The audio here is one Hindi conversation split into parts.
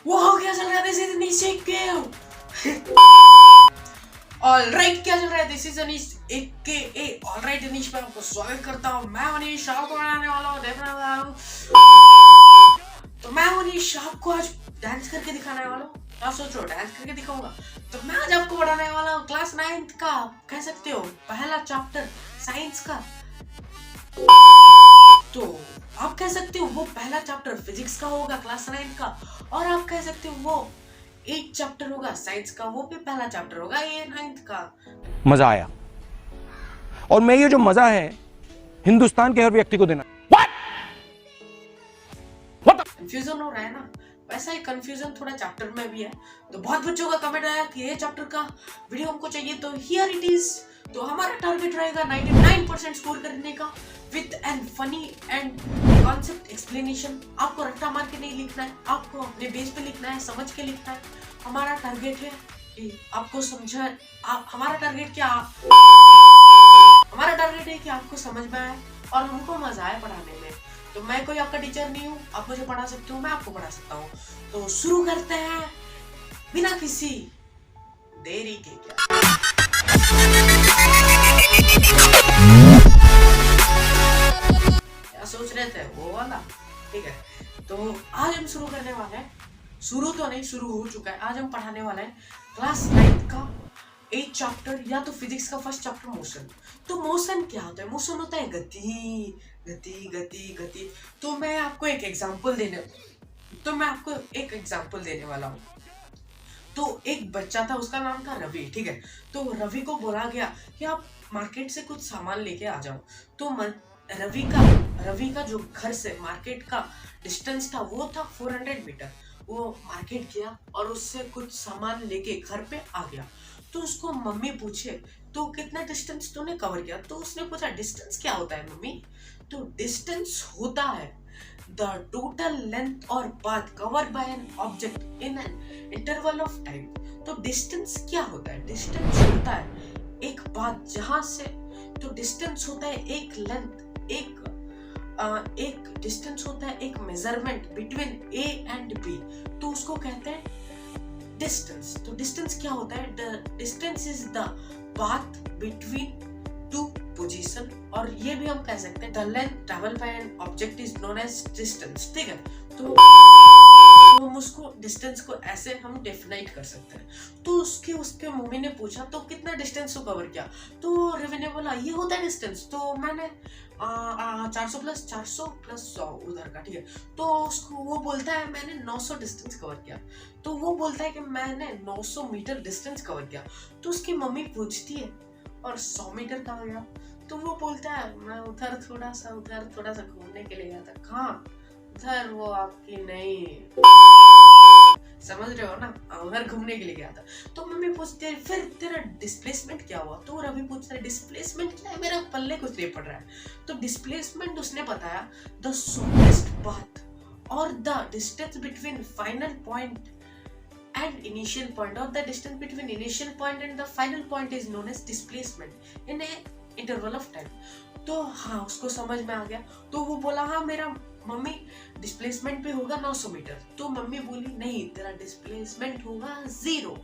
वो क्या चल रहा है? दिस इज नीचे केव। ऑलराइट, क्या चल रहा है? This is Anish AKA alright Anish में आपको स्वागत करता हूँ। मैं अनीश आपको बनाने वाला हूँ, देखने वाला हूँ। तो मैं अनीश आपको आज डांस करके दिखाने वाला हूँ। आप सोच रहे हो डांस करके दिखाऊंगा? तो मैं आज आपको पढ़ाने वाला हूँ क्लास 9th का, कह सकते हो पहला चैप्टर साइंस का। तो आप कह सकते हो वो पहला चैप्टर फिजिक्स का होगा क्लास 9 का, और आप कह सकते हो वो 8 चैप्टर होगा साइंस का, वो भी पहला चैप्टर होगा ये 9th का। मजा आया, और मैं ये जो मजा है हिंदुस्तान के हर व्यक्ति को देना। कंफ्यूजन हो रहा है ना? वैसा ही कंफ्यूजन थोड़ा चैप्टर में भी है। तो बहुत बच्चों का कमेंट आया कि ये चैप्टर का वीडियो हमको चाहिए, तो हियर इट इज। तो हमारा टारगेट रहेगा 99% स्कोर करने का with an funny and concept explanation. आपको रट्टा मार के नहीं लिखना है, आपको अपने बेस पे लिखना है, समझ के लिखना है। हमारा टारगेट है कि आपको समझा, हमारा टारगेट है कि आपको समझ में आए और हमको मजा आए पढ़ाने में। तो मैं कोई आपका टीचर नहीं हूँ, आप मुझे पढ़ा सकते हो, मैं आपको पढ़ा सकता हूँ। तो शुरू करते हैं बिना किसी देरी के। क्या सोच रहे थे वो वाला? ठीक है, तो आज हम शुरू करने वाले हैं। शुरू तो नहीं, शुरू हो चुका है। आज हम पढ़ाने वाले हैं क्लास 9 का 8 चैप्टर, या तो फिजिक्स का फर्स्ट चैप्टर मोशन। तो मोशन क्या होता है? मोशन होता है गति गति गति गति। तो मैं आपको एक एग्जांपल देने वाला हूँ। तो एक बच्चा था, उसका नाम था रवि। ठीक है, तो रवि को बोला गया कि आप मार्केट से कुछ सामान लेके आ जाओ। तो रवि का जो घर से मार्केट का डिस्टेंस था वो था 400 मीटर। वो मार्केट गया और उससे कुछ सामान लेके घर पे आ गया। तो उसको मम्मी पूछे, तो कितना डिस्टेंस तूने कवर किया? तो उसने पूछा, डिस्टेंस क्या होता है मम्मी? तो डिस्टेंस होता है the total length or path covered by an object in an interval of time। तो डिस्टेंस क्या होता है? डिस्टेंस होता है एक पाथ जहां से, तो डिस्टेंस होता है एक लेंथ, एक डिस्टेंस होता है एक measurement between A and B। तो उसको कहते हैं डिस्टेंस। तो डिस्टेंस क्या होता है? The distance is the path between two position, और ये भी हम कह सकते हैं the length travel by an object is known as distance. ठीक है, तो हम उसको डिस्टेंस को ऐसे हम डेफिनाइट कर सकते हैं। तो उसके मम्मी ने पूछा, तो कितना डिस्टेंस को कवर किया? तो रवि ने बोला, ये होता है डिस्टेंस। तो मैंने 400 प्लस 100 उधर का। ठीक है, तो उसको वो बोलता है मैंने 900 डिस्टेंस कवर किया। तो वो बोलता है कि मैंने 900 मीटर डिस्टेंस कवर किया। तो उसकी मम्मी पूछती है, और 100 मीटर कहाँ गया? तो वो बोलता है मैं उधर थोड़ा सा घूमने के लिए गया था। कहाँ? उधर, वो आपकी नहीं, समझ रहे हो ना, उधर घूमने के लिए गया था। तो मम्मी पूछती है, फिर तेरा डिस्प्लेसमेंट क्या हुआ? तो रवि पूछता है, डिस्प्लेसमेंट क्या है? मेरा पल्ले कुछ नहीं पड़ रहा है। तो डिस्प्लेसमेंट उसने बताया, द शॉर्टेस्ट पाथ और the distance between final point and initial point, or the distance between initial point and the final point is known as displacement in a interval of time। तो हाँ, उसको समझ में आ गया। तो वो बोला, हाँ मेरा मम्मी डिस्प्लेसमेंट पे होगा 900 मीटर। तो मम्मी बोली, नहीं, तेरा डिस्प्लेसमेंट होगा 0,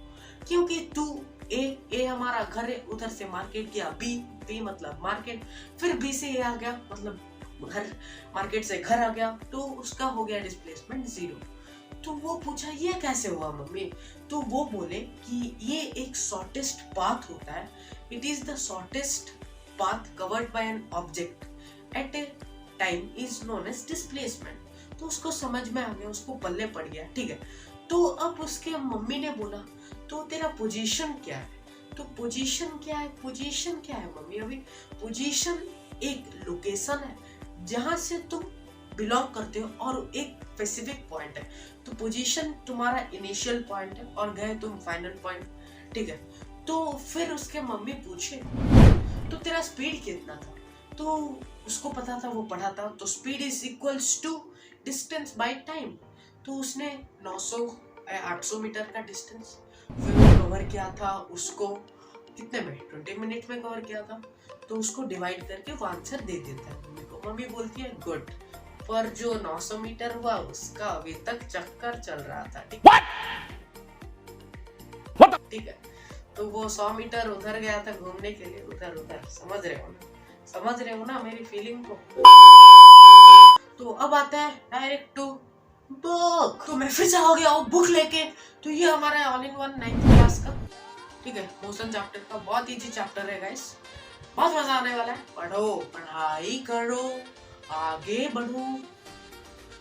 क्योंकि तू ए हमारा घर है, उधर से मार्केट गया, बी मतलब मार्केट, फिर बी से ए आ गया, मतलब घर, मार्केट से घर आ गया, तो उसका हो गया डिस्प्लेसमेंट 0। तो वो पूछा, ये कैसे हुआ मम्मी? तो वो बोले कि ये एक शॉर्टेस्ट पाथ होता है। It is the shortest path covered by an object at a time is known as displacement. तो उसको समझ में आ गया, उसको पल्ले पड़ गया। ठीक है, तो अब उसके मम्मी ने बोला, तो तेरा पोजीशन क्या है? तो पोजीशन क्या है मम्मी? अभी पोजीशन एक लोकेशन है जहां से तुम बिलोंग करते हो, और एक स्पेसिफिक पॉइंट है। तो पोजीशन तुम्हारा इनिशियल पॉइंट है और गए तुम फाइनल पॉइंट। ठीक है, तो फिर उसके मम्मी पूछे, तो तेरा स्पीड कितना था? तो उसको पता था, वो पढ़ा था। तो speed is equals to distance by time. तो उसने 800 मीटर का डिस्टेंस फिर वो कवर किया था, उसको कितने में? 20 मिनट में कवर किया था। तो उसको डिवाइड करके वो आंसर दे देता है मम्मी को। मम्मी बोलती है, गुड, पर जो 900 मीटर हुआ उसका अभी तक चक्कर चल रहा था, ठीक है। तो वो 100 मीटर उधर गया था घूमने के लिए, उधर उधर, समझ रहे हो ना मेरी फीलिंग को। तो अब आता है डायरेक्ट टू बुक। तो मैं फिर से आ गया हूँ बुक लेके। तो ये हमारा all in one 9th class का, ठीक है, मोशन चैप्टर का बहुत इजी चैप्टर है गाइस, बहुत मजा आने वाला है। पढ़ो, पढ़ाई करो, आगे बढ़ो।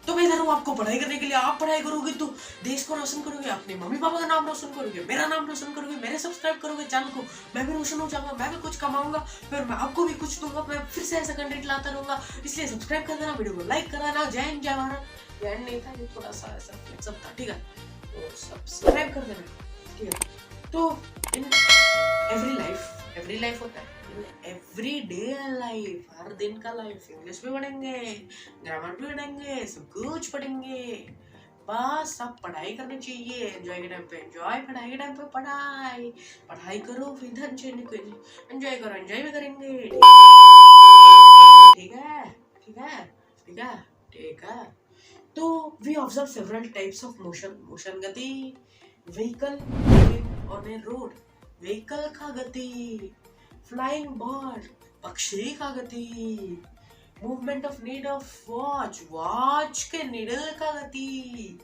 तो मैं इधर हूँ आपको पढ़ाई करने के लिए। आप पढ़ाई करोगे तो देश को रोशन करोगे, अपने मम्मी पापा का नाम रोशन करोगे, मेरा नाम रोशन करोगे, मेरे सब्सक्राइब करोगे चैनल को, मैं भी रोशन हो जाऊंगा, मैं भी कुछ कमाऊंगा, फिर मैं आपको भी कुछ दूंगा, मैं फिर से ऐसा कंटेंट लाता रहूंगा। इसलिए सब्सक्राइब कर देना, वीडियो को लाइक कर देना। जय हिंद, जय भारत। जय नहीं था, ये थोड़ा सा ऐसा फ्लेक्सअप था, ठीक है। तो सब्सक्राइब कर देना, ठीक है। तो इन एवरी लाइफ होता है, एवरी डे लाइफ, हर दिन का लाइफ, इंग्लिश भी पढ़ेंगे, ग्रामर भी पढ़ेंगे, सब कुछ पढ़ेंगे। बस सब पढ़ाई करनी चाहिए, एंजॉय के टाइम पे एंजॉय, पढ़ाई के टाइम पे पढ़ाई करो, फिर एंजॉय करो, एंजॉय भी करेंगे, ठीक है, ठीक है, ठीक है, ठीक है। तो we observe several types of motion गति, vehicle moving on a road, vehicle का गति, फ्लाइंग बर्ड, पक्षी का गति, movement of need of watch के नीडल का गति,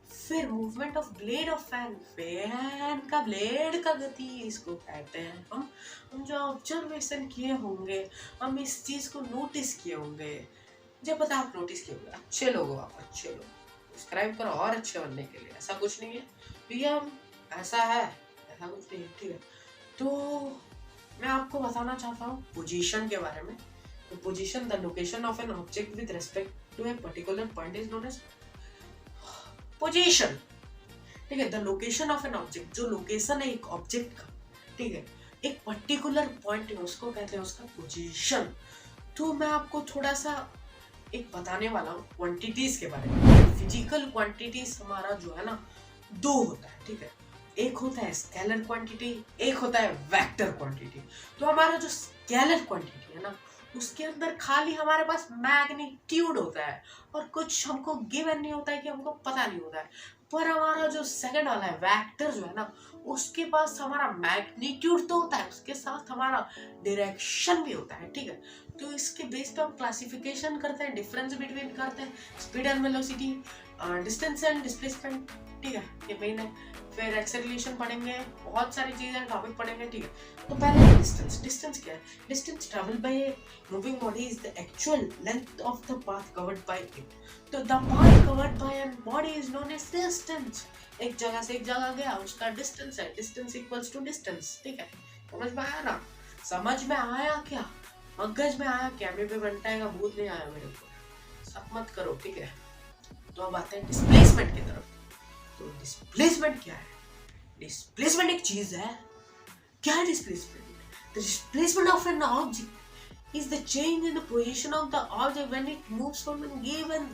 फिर movement of blade of fan का ब्लेड का गति। इसको कहते हैं हम जो ऑब्जर्वेशन किए होंगे, हम इस चीज को नोटिस किए होंगे। जब पता आप नोटिस किए होंगे, अच्छे लोग हो आप, अच्छे लोग, सब्सक्राइब करो और अच्छे बनने के लिए, ऐसा कुछ नहीं है भैया, ऐसा है, ऐसा कुछ नहीं है, ठीक है। तो मैं आपको बताना चाहता हूँ पोजीशन के बारे में। तो position, the location of an object with respect to a particular point is known as position, ठीक है। The location of an object, जो लोकेशन है एक ऑब्जेक्ट का, ठीक है, एक पर्टिकुलर पॉइंट है, उसको कहते हैं उसका पोजीशन। तो मैं आपको थोड़ा सा एक बताने वाला हूँ क्वांटिटीज के बारे में। फिजिकल क्वांटिटीज हमारा जो है ना, दो होता है, ठीक है। एक होता है स्केलर क्वांटिटी, एक होता है वेक्टर क्वांटिटी। तो हमारा जो स्केलर क्वांटिटी है ना, उसके अंदर खाली हमारे पास मैग्नीट्यूड होता है और कुछ हमको गिवन नहीं होता है, कि हमको पता नहीं होता है। पर हमारा जो सेकंड वाला है वेक्टर जो है ना, उसके पास हमारा मैग्नीट्यूड तो होता है, उसके साथ हमारा डायरेक्शन भी होता है, ठीक है। तो इसके बेस पे हम क्लासिफिकेशन करते हैं, डिफरेंस बिटवीन करते हैं speed and velocity, distance and displacement, ठीक है, ये मेन है। फिर एक्सेलरेशन पढ़ेंगे, बहुत सारी चीजें टॉपिक पढ़ेंगे, ठीक है। तो पहले डिस्टेंस क्या है? Distance travel by a moving body is the actual length of the path covered by it. तो the path covered by an body is known as distance. एक जगह से एक जगह गया, उसका डिस्टेंस है, डिस्टेंस इक्वल्स टू डिस्टेंस, ठीक है। समझ में आया ना? समझ में आया क्या? मगज में आया क्या? मेरे पे बनता है, भूत नहीं आया मेरे को, सब मत करो, ठीक है। तो अब आते हैं डिस्प्लेसमेंट की तरफ। तो डिस्प्लेसमेंट क्या है? डिस्प्लेसमेंट एक चीज है। क्या है displacement? The displacement of an object is the change in the position of the object when it moves from an given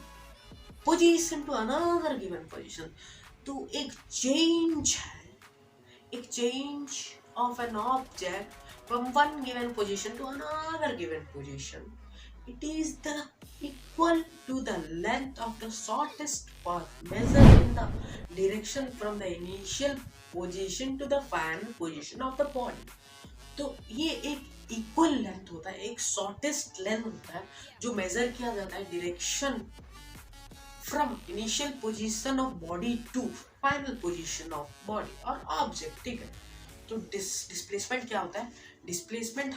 position to another given position. तो एक चेंज है, एक change of an object from one given position to another given position. It is the equal to the length of the shortest path measured in the direction from the initial position to the final position of the body. तो ये एक इक्वल लेंथ होता है, एक शॉर्टेस्ट लेंथ होता है जो मेजर किया जाता है direction from initial position of body to final position of body और ऑब्जेक्ट, ठीक है। तो डिस्प्लेसमेंट क्या होता है? डिस्प्लेसमेंट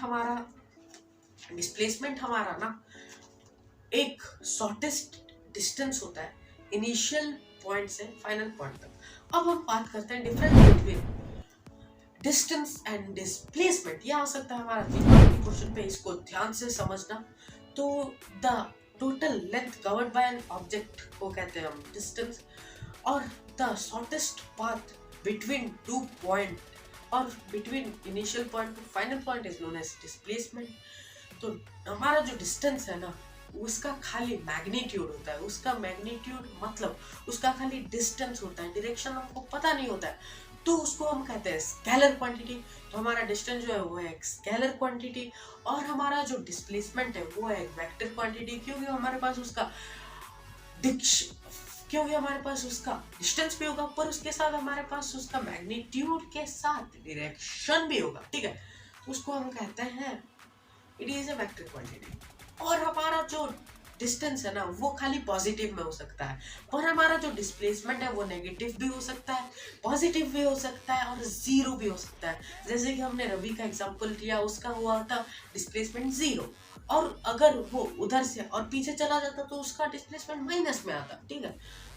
हमारा ना एक शॉर्टेस्ट डिस्टेंस होता है इनिशियल पॉइंट से फाइनल पॉइंट तक। अब हम बात करते हैं difference between distance and displacement. यह आ सकता है हमारा क्वेश्चन पे, इसको ध्यान से समझना। तो the total length covered by an object को कहते हैं हम डिस्टेंस, और the shortest path between two point और between initial point to final point is known as displacement. तो हमारा जो डिस्टेंस है ना, उसका खाली मैग्नीट्यूड होता है, उसका मैग्नीट्यूड मतलब उसका खाली डिस्टेंस होता है, डायरेक्शन हमको पता नहीं होता है, तो उसको हम कहते हैं स्केलर क्वांटिटी। तो हमारा डिस्टेंस जो है वो है एक स्केलर क्वांटिटी, और हमारा जो डिस्प्लेसमेंट है वो है एक वेक्टर क्वांटिटी, क्योंकि हमारे पास उसका क्योंकि हमारे पास उसका डिस्टेंस भी होगा, पर उसके साथ हमारे पास उसका मैग्नीट्यूड के साथ डायरेक्शन भी होगा, ठीक है। तो उसको हम कहते हैं it is a vector quantity. और हमारा जो डिस्टेंस है ना वो खाली पॉजिटिव में हो सकता है, पर हमारा जो डिस्प्लेसमेंट है वो नेगेटिव भी हो सकता है, पॉजिटिव भी हो सकता है और जीरो भी हो सकता है। जैसे कि हमने रवि का एग्जांपल लिया, उसका हुआ था डिस्प्लेसमेंट जीरो, और अगर वो उधर से और पीछे चला जाता तो उसका डिस्प्लेसमेंट माइनस में आता, ठीक है।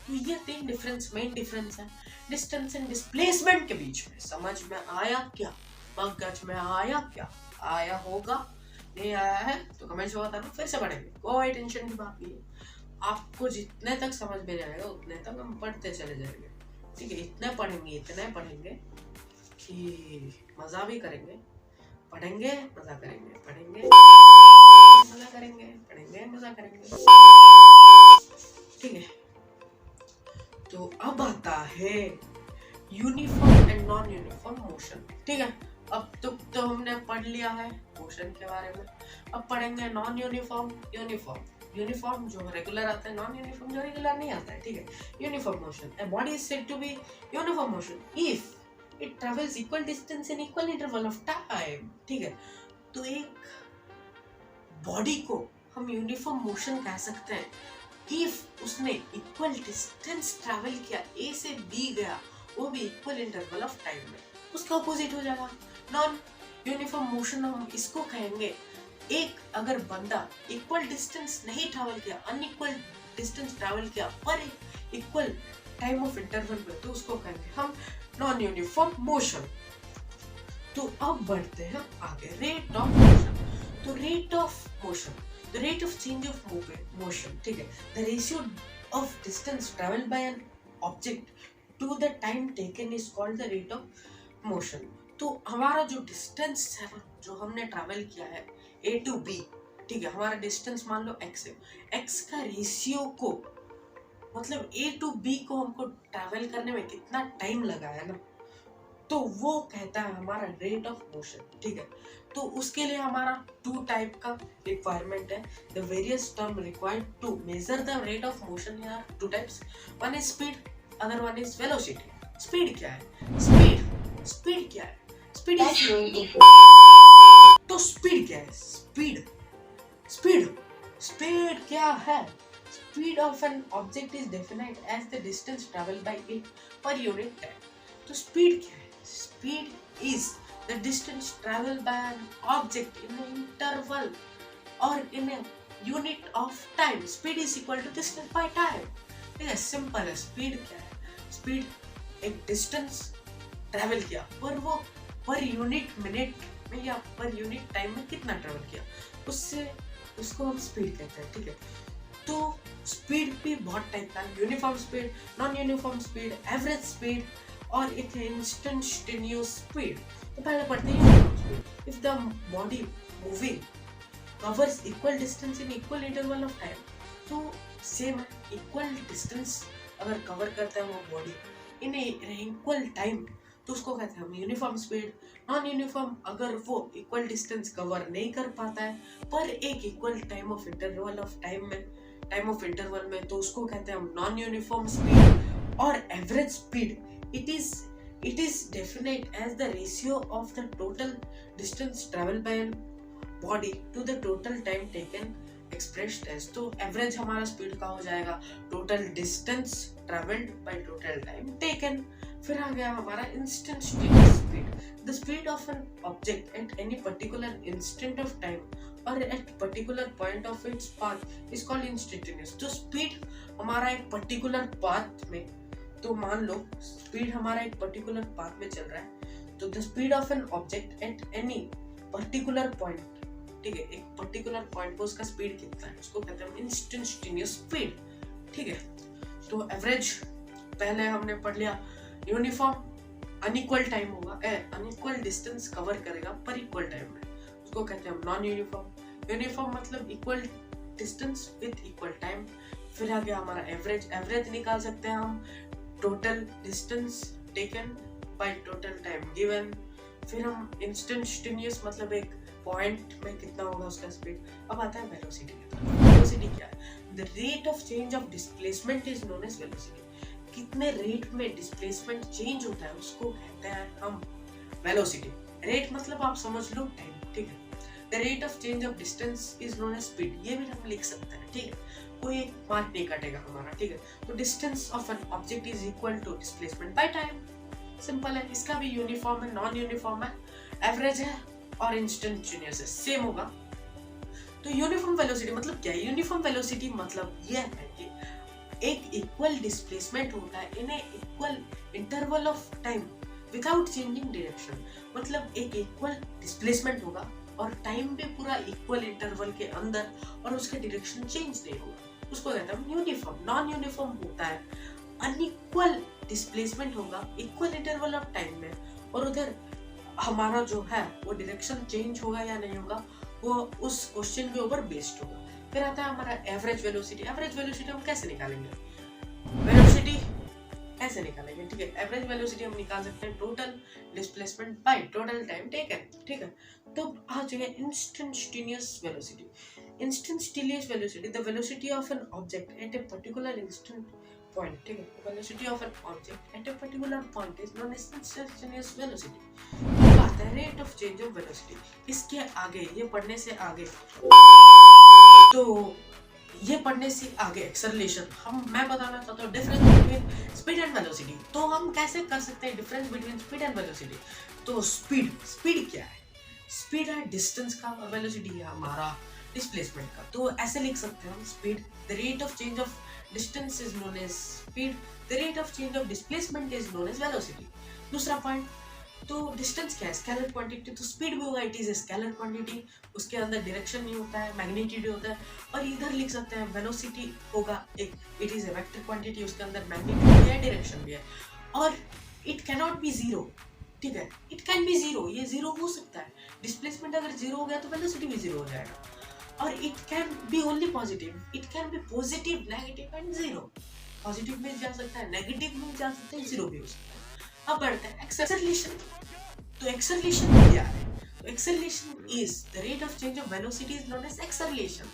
तो ये तीन डिफरेंस, मेन डिफरेंस है डिस्टेंस एंड डिस्प्लेसमेंट के बीच में। समझ में आया क्या? मगज में आया क्या? आया होगा, नहीं आया है तो कमेंट्स में बताना, फिर से पढ़ेंगे, कोई टेंशन की बात नहीं है। आपको जितने तक समझ में आएगा उतने तक हम पढ़ते चले जाएंगे, ठीक है। इतने पढ़ेंगे कि मजा भी करेंगे, पढ़ेंगे मजा करेंगे, पढ़ेंगे मजा करेंगे, पढ़ेंगे मजा करेंगे, ठीक है। तो अब आता है uniform and non uniform motion, ठीक है। अब तो हमने पढ़ लिया है मोशन के बारे में, अब पढ़ेंगे नॉन यूनिफॉर्म, यूनिफॉर्म जो रेगुलर आता है, नॉन यूनिफॉर्म जो रेगुलर नहीं आता है, ठीक है। Uniform motion, a body is said to be uniform motion if it travels equal distance in equal interval of time, ठीक है। तो एक बॉडी को हम यूनिफॉर्म मोशन कह सकते हैं इफ उसने इक्वल डिस्टेंस ट्रैवल किया, ए से बी गया, वो भी इक्वल इंटरवल ऑफ टाइम में, उसका ऑपोजिट हो जाएगा नॉन यूनिफॉर्म मोशन। हम इसको कहेंगे एक अगर बंदा इक्वल डिस्टेंस नहीं ट्रैवल किया, अनइक्वल डिस्टेंस ट्रैवल किया पर इक्वल टाइम ऑफ इंटरवल में, तो उसको कहेंगे हम नॉन यूनिफॉर्म मोशन। तो अब बढ़ते हैं आगे, रेट ऑफ मोशन। तो rate of motion, the rate of change of motion, ठीक है, the ratio of distance travel by an object to the time taken is called the rate of motion. तो हमारा जो डिस्टेंस है ना, जो हमने ट्रैवल किया है ए टू बी, ठीक है, हमारा डिस्टेंस मान लो x है, x का रेशियो को, मतलब ए टू बी को हमको ट्रैवल करने में कितना टाइम लगा है ना, तो वो कहता है हमारा रेट ऑफ मोशन, ठीक है। तो उसके लिए हमारा टू टाइप का रिक्वायरमेंट है, the various term required to measure the rate of motion are two types, one is speed, other one is velocity. Speed क्या है? स्पीड क्या है? स्पीड तो स्पीड क्या है? स्पीड क्या है? Speed of an object is defined as the distance traveled by it per unit time. तो speed क्या है? Speed is the distance traveled by an object in an interval or in a unit of time. Speed is equal to distance by time. ठीक है, सिंपल है। स्पीड क्या है? स्पीड एक डिस्टेंस ट्रैवल किया, पर वो पर यूनिट मिनट में या पर यूनिट टाइम में कितना ट्रैवल किया, उससे उसको हम स्पीड कहते हैं, ठीक है। तो स्पीड भी बहुत टाइप का है, uniform speed, non uniform speed, average speed और एक इंस्टेंटेनियस स्पीड। तो पहले पढ़ते हैं uniform speed. If the body moving covers equal distance in equal interval of time, तो सेम है, इक्वल डिस्टेंस अगर कवर करता है वो बॉडी इन इक्वल टाइम, तो उसको कहते हैं हम यूनिफॉर्म स्पीड। नॉन यूनिफॉर्म अगर वो इक्वल डिस्टेंस कवर नहीं कर पाता है पर एक equal time of interval of time में, तो उसको कहते हैं हम नॉन यूनिफॉर्म स्पीड। और average speed it is definite as the ratio of the total distance travel by an body to the total time taken expressed as. तो एवरेज हमारा स्पीड का हो जाएगा total distance travelled by total time taken. फिर आ गया हमारा instantaneous speed, the speed of an object at any particular instant of time और at particular point of its path is called instantaneous. तो स्पीड हमारा एक पर्टिकुलर पाथ में, तो मान लो स्पीड हमारा एक पर्टिकुलर पाथ में चल रहा है, तो the speed of an object at any particular point, ठीक है, एक पर्टिकुलर पॉइंट पर उसका स्पीड कितना है, उसको कहते हैं इंस्टेंटेनियस स्पीड, ठीक है। तो एवरेज पहले हमने पढ़ लिया, यूनिफॉर्म अनइक्वल टाइम होगा, अनइक्वल डिस्टेंस कवर करेगा पर इक्वल टाइम में, उसको कहते हैं हम नॉन यूनिफॉर्म। यूनिफॉर्म मतलब equal distance with equal time. फिर आ गया हमारा एवरेज निकाल सकते हैं हम total distance taken by total time given. फिर हम इंस्टेंटेनियस मतलब एक पॉइंट में कितना होगा उसका स्पीड। अब आता है वेलोसिटी की तरफ। वेलोसिटी क्या है? The rate of change of displacement is known as velocity. कितने रेट में डिस्प्लेसमेंट चेंज होता है उसको कहते हैं हम वेलोसिटी। रेट मतलब आप समझ लो टाइम, ठीक है। The rate of change of distance is known as speed, ये भी हम लिख सकते हैं, ठीक है। कोई एक मार्क नहीं कटेगा हमारा, ठीक है। तो distance of an object is equal to displacement by time, simple है। इसका भी यूनिफॉर्म है, नॉन यूनिफॉर्म है, एवरेज है और इंस्टेंटेनियस है, सेम होगा। तो यूनिफॉर्म वेलोसिटी मतलब क्या है? यूनिफॉर्म वेलोसिटी मतलब यह है कि एक इक्वल डिस्प्लेसमेंट होता है इन equal interval of time without changing direction. मतलब एक इक्वल डिस्प्लेसमेंट होगा और टाइम भी पूरा इक्वल इंटरवल के अंदर और उसका डायरेक्शन चेंज नहीं होगा, उसको कहते हैं यूनिफॉर्म। नॉन यूनिफॉर्म होता है अनइक्वल डिस्प्लेसमेंट होगा इक्वल इंटरवल ऑफ टाइम में और उधर हमारा जो है वो डायरेक्शन चेंज होगा या नहीं होगा वो उस क्वेश्चन के ऊपर बेस्ड होगा। फिर आता है हमारा एवरेज वेलोसिटी। एवरेज वेलोसिटी हम कैसे निकालेंगे? वेलोसिटी ऐसे निकालेंगे, ठीक है। एवरेज वेलोसिटी हम निकाल सकते हैं total displacement by total time taken, ठीक है। तो आ जाएगा instantaneous velocity. Instantaneous velocity the velocity of an object at a particular instant point, ठीक है। Velocity of an object at a particular point is known as instantaneous velocity. अब आता है rate of change of velocity. इसके आगे ये पढ़ने से आगे तो ये पढ़ने से आगे एक्सेलरेशन मैं बताना चाहता हूँ difference between speed and velocity. तो हम कैसे कर सकते हैं difference between speed and velocity? तो स्पीड क्या है? स्पीड है डिस्टेंस का और वेलोसिटी है हमारा डिस्प्लेसमेंट का। तो ऐसे लिख सकते हैं हम speed the rate of change of distance is known as speed, the rate of change of displacement is known as velocity. दूसरा पॉइंट, तो डिस्टेंस क्या है? Scalar quantity. तो स्पीड भी होगा, it is a scalar quantity, उसके अंदर डायरेक्शन नहीं होता है, मैग्नीट्यूड होता है। और इधर लिख सकते हैं वेलोसिटी होगा एक, it is A vector quantity, उसके अंदर मैग्नीट्यूड भी है, डायरेक्शन भी है। और it can not be zero, ठीक है। इट कैन बी जीरो, ये जीरो हो सकता है। डिस्प्लेसमेंट अगर जीरो हो गया तो वेलोसिटी भी जीरो हो जाएगा। और it can be only positive, it can be positive, negative and zero. Positive में जा सकता है, नेगेटिव में जा सकता है, जीरो भी हो सकता है। अब बढ़ते हैं एक्सेलरेशन। तो एक्सेलरेशन क्या है? तो acceleration is the rate of change of velocity is known as acceleration.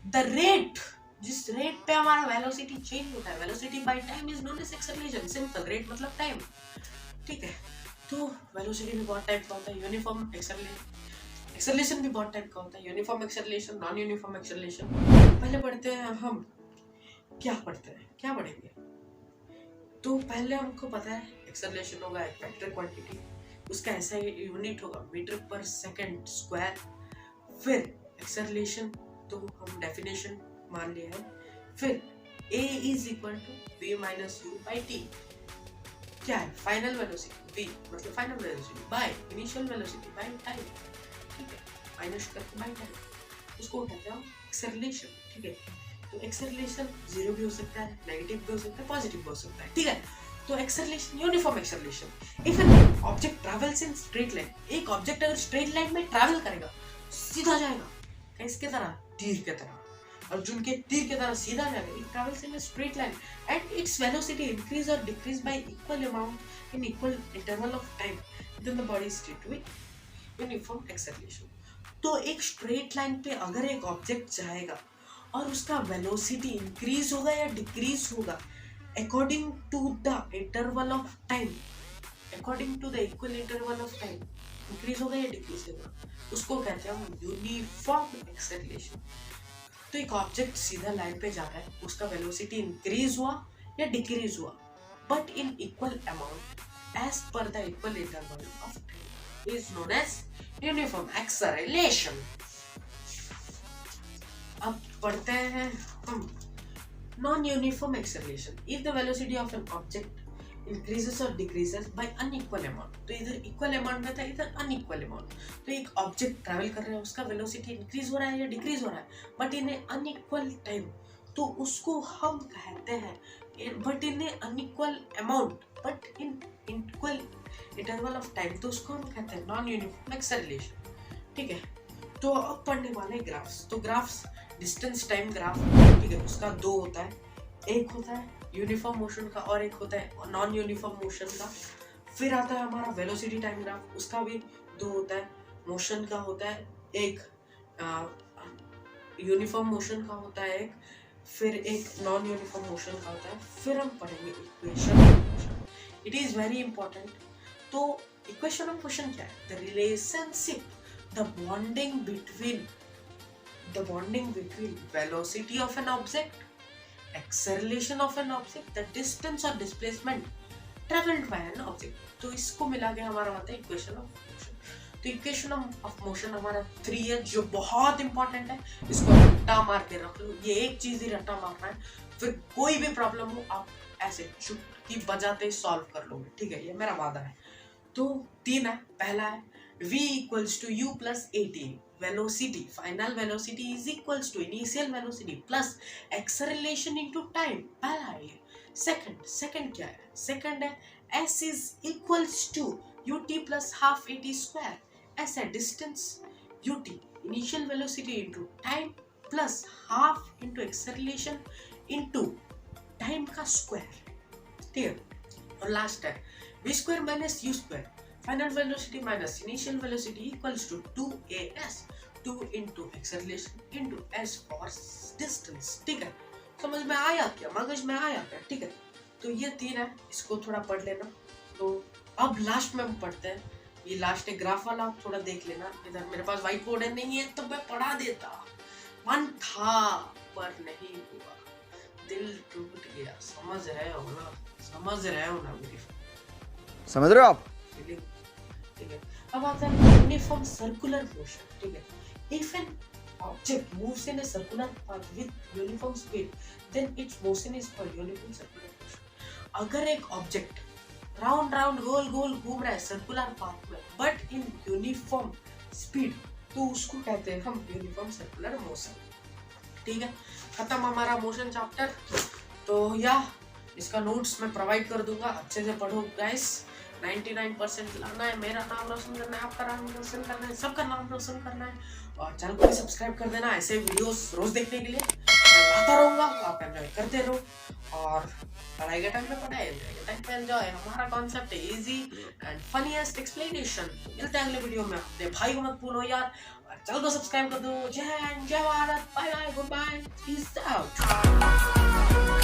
The rate जिस रेट पे हमारा वेलोसिटी चेंज होता है, velocity by time is known as acceleration. Simple, rate मतलब टाइम, ठीक है। तो वेलोसिटी भी बहुत टाइप का होता है, यूनिफॉर्म एक्सेलरेशन, एक्सेलरेशन भी बहुत टाइप का होता है, uniform acceleration, non uniform acceleration. पहले पढ़ते हैं हम क्या पढ़ेंगे? तो पहले हमको पता है एक्सेलरेशन होगा एक वेक्टर क्वांटिटी, उसका ऐसा यूनिट होगा मीटर पर सेकंड स्क्वायर। फिर एक्सेलरेशन तो हम डेफिनेशन मान लिया है। फिर a is equal to v minus u by t. क्या है? फाइनल वेलोसिटी, v मतलब final velocity by initial velocity by time, ठीक है, माइनस करके बाय टाइम, उसको कहते हैं हम एक्सेलरेशन, ठीक है। तो एक्सेलरेशन जीरो भी हो सकता है, नेगेटिव भी हो सकता है, पॉजिटिव भी हो सकता है, ठीक है। तो acceleration, uniform acceleration. If an object travels in straight line, एक ऑब्जेक्ट अगर स्ट्रेट लाइन में ट्रैवल करेगा सीधा जाएगा, किसके तरह? तीर के तरह। अर्जुन के तीर के तरह सीधा जाएगा। It travels in a straight line and its velocity increase और decrease by equal amount in equal interval of time then the body state with uniform acceleration. तो एक स्ट्रेट लाइन पे अगर एक ऑब्जेक्ट जाएगा और उसका वेलोसिटी इंक्रीज होगा या डिक्रीज होगा according to the interval of time, according to the equal interval of time, increase होगा या डिक्रीज होगा, उसको कहते हैं हम यूनिफॉर्म एक्सेलरेशन। तो एक ऑब्जेक्ट सीधा लाइन पे जा रहा है, उसका वेलोसिटी इंक्रीज हुआ या डिक्रीज हुआ but in equal amount as per the equal interval of time is known as uniform acceleration. अब पढ़ते हैं हम non-uniform acceleration. If the velocity of an object increases or decreases by unequal amount, तो इधर equal amount में था, इधर unequal amount। तो एक ऑब्जेक्ट ट्रैवल कर रहा है, उसका वेलोसिटी इंक्रीज हो रहा है या डिक्रीज हो रहा है बट इन अनइक्वल टाइम, तो उसको हम कहते हैं but in unequal amount but in equal interval of time, तो उसको हम कहते हैं नॉन यूनिफॉर्म एक्सेलरेशन, ठीक है। तो अब पढ़ने वाले ग्राफ्स। तो ग्राफ्स डिस्टेंस टाइम ग्राफ, ठीक है, उसका दो होता है, एक होता है यूनिफॉर्म मोशन का और एक होता है नॉन यूनिफॉर्म मोशन का। फिर आता है हमारा वेलोसिटी टाइम ग्राफ, उसका भी दो होता है, मोशन का होता है एक यूनिफॉर्म मोशन का होता है एक, फिर एक नॉन यूनिफॉर्म मोशन का होता है, फिर हम पढ़ेंगे equation of motion. It is very important. तो इक्वेशन ऑफ मोशन क्या है? The relationship, the bonding between velocity of an object, acceleration of an object, the distance or displacement traveled by an object। तो इसको मिला के हमारा होता है इक्वेशन ऑफ मोशन। तो इक्वेशन ऑफ मोशन हमारा 3 है जो बहुत इंपॉर्टेंट है, इसको रट्टा मार के रख लो। ये एक चीज ही रट्टा मारना है, फिर कोई भी प्रॉब्लम हो आप ऐसे चुटकी बजाते सॉल्व कर लोगे, ठीक है? ये मेरा वादा है। तो 3 है। पहला है v equals to u plus at, velocity, final velocity is equals to initial velocity plus acceleration into time, पहला है ये। सेकंड क्या है? सेकंड है s is equals to ut plus half at square। s है distance, ut initial velocity into time plus half into acceleration into time का स्क्वायर, ठीक है? और लास्ट है v square minus u square, final velocity minus initial velocity equals to 2as, 2 into acceleration into s for distance, ठीक है? समझ में आया क्या? मगज में आया क्या? ठीक है? तो ये 3 है, इसको थोड़ा पढ़ लेना। तो अब लास्ट में हम पढ़ते हैं, ये लास्ट है ग्राफ वाला, आप थोड़ा देख लेना। इधर मेरे पास व्हाइट बोर्ड है, नहीं है तो मैं पढ़ा देता, मन था पर नहीं हुआ, दिल टूट गया। समझ रहे हो ना मेरी? समझ रहे हो आप? ठीक है? अब आता है यूनिफॉर्म सर्कुलर मोशन, ठीक है? If an object moves in a circular path with uniform speed, then its motion is called uniform circular motion। अगर एक ऑब्जेक्ट राउंड गोल घूम रहा है सर्कुलर पाथ में बट इन यूनिफॉर्म स्पीड, तो उसको कहते हैं हम यूनिफॉर्म सर्कुलर मोशन, ठीक है? खत्म हमारा मोशन चैप्टर। तो या इसका नोट्स मैं प्रोवाइड कर दूंगा, अच्छे से पढ़ो गाइस। 99% लाना है, मेरा नाम रोशन करना है, आपका नाम रोशन करना है, सबका नाम रोशन करना है। और चैनल को भी सब्सक्राइब कर देना, ऐसे वीडियोस रोज देखने के लिए। मैं आता रहूँगा, आप एंजॉय करते रहो। और पढ़ाई के टाइम पे पढ़ाई, एंजॉय के टाइम पे एंजॉय। हमारा कॉन्सेप्ट है इजी एंड फनीएस्ट एक्सप्लेनेशन। मिलते हैं अगले वीडियो में। अपने भाई को मत भूलो यार, और चैनल को सब्सक्राइब कर दो। जय हिंद, जय Bharat, bye bye, goodbye, peace out.